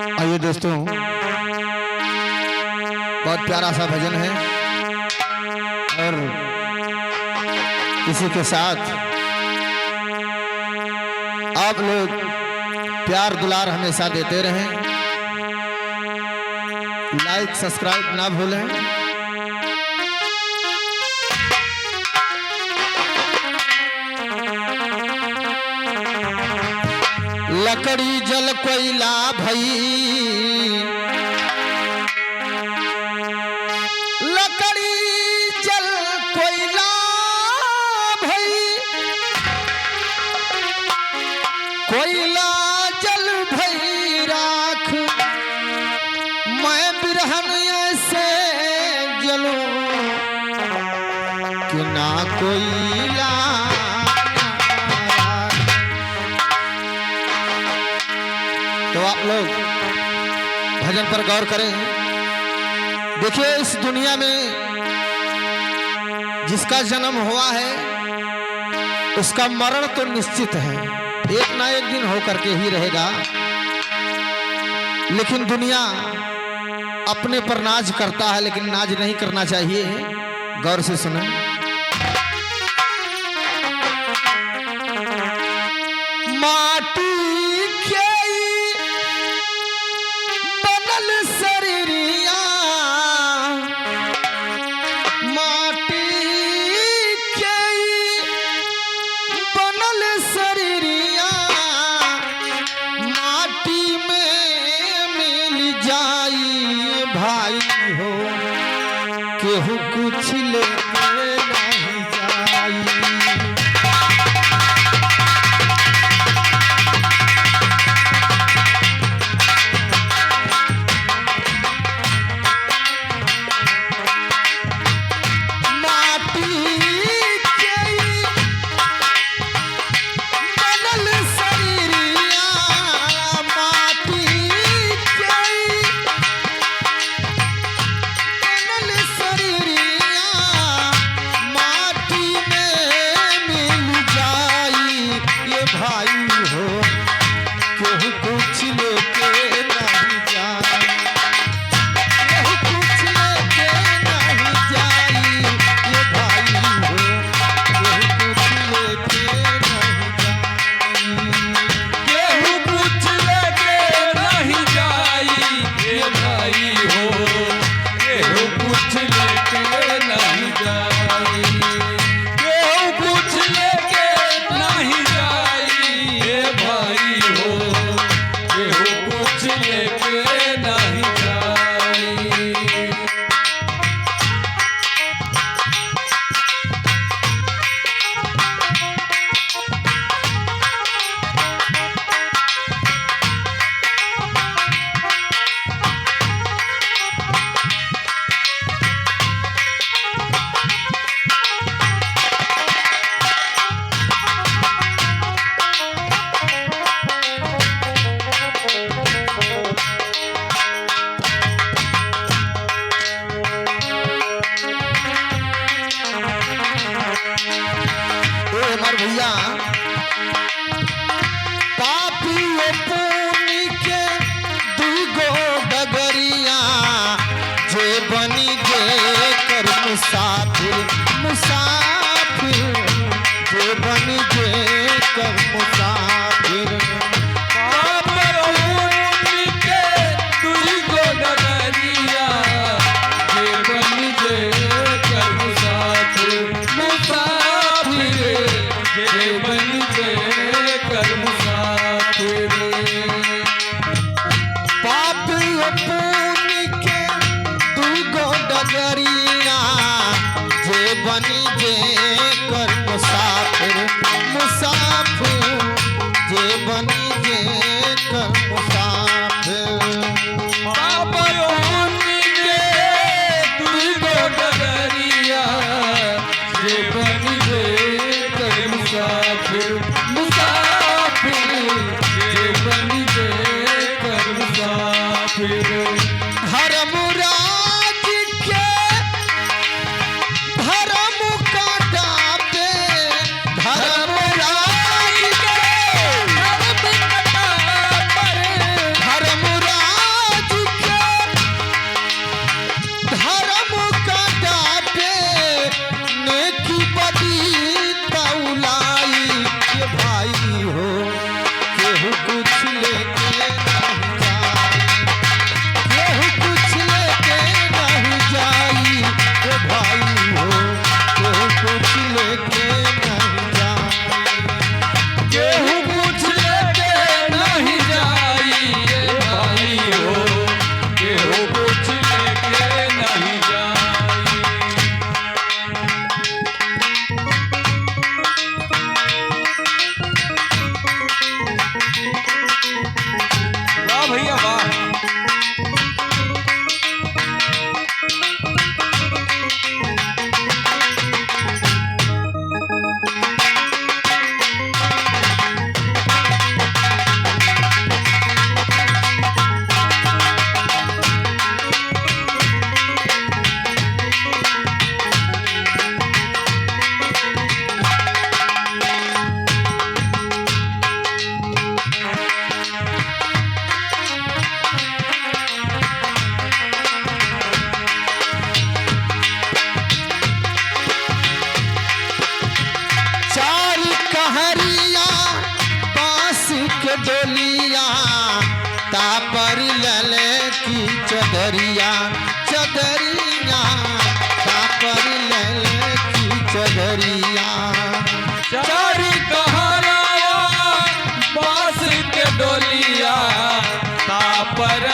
आइए दोस्तों, बहुत प्यारा सा भजन है और इसी के साथ आप लोग प्यार दुलार हमेशा देते रहें, लाइक सब्सक्राइब ना भूलें। लकड़ी जल कोयला भई, लकड़ी जल कोयला भई, कोयला जल भई राख, मैं बिरहन ऐसे जलूं कि ना कोयला। तो आप लोग भजन पर गौर करें। देखिए, इस दुनिया में जिसका जन्म हुआ है उसका मरण तो निश्चित है, एक ना एक दिन होकर के ही रहेगा। लेकिन दुनिया अपने पर नाज करता है, लेकिन नाज नहीं करना चाहिए। गौर से सुनें। माटी केहू कुछ लेके नहीं जाई। माटी के बनल शरीरिया, माटी के बनल शरीरिया, माटी में मिल जाई। ये भाई हो, केहू कुछ लेके नहीं जाई, केहू कुछ लेके नहीं जाई। ये भाई हो, केहू कुछ लेके नहीं जाई, केहू कुछ लेके नहीं जाई। ये भाई हो, केहू कुछ लेके नहीं जाई, केहू कुछ लेके नहीं जाई। ये भाई हो, केहू कुछ लेके नहीं जाई। हमार भैया पापी पुण्य के दुगो डगरिया, जे बनी जे कर मुसाफिर, मुसाफिर, जे बनी जे कर मुसाफिर। बनी जे कर मुसाफिर, मुसाफिर, तापर लले की चदरिया चदरिया तापर लले की चदरिया चारी कहरावा बांस के डोलिया तापर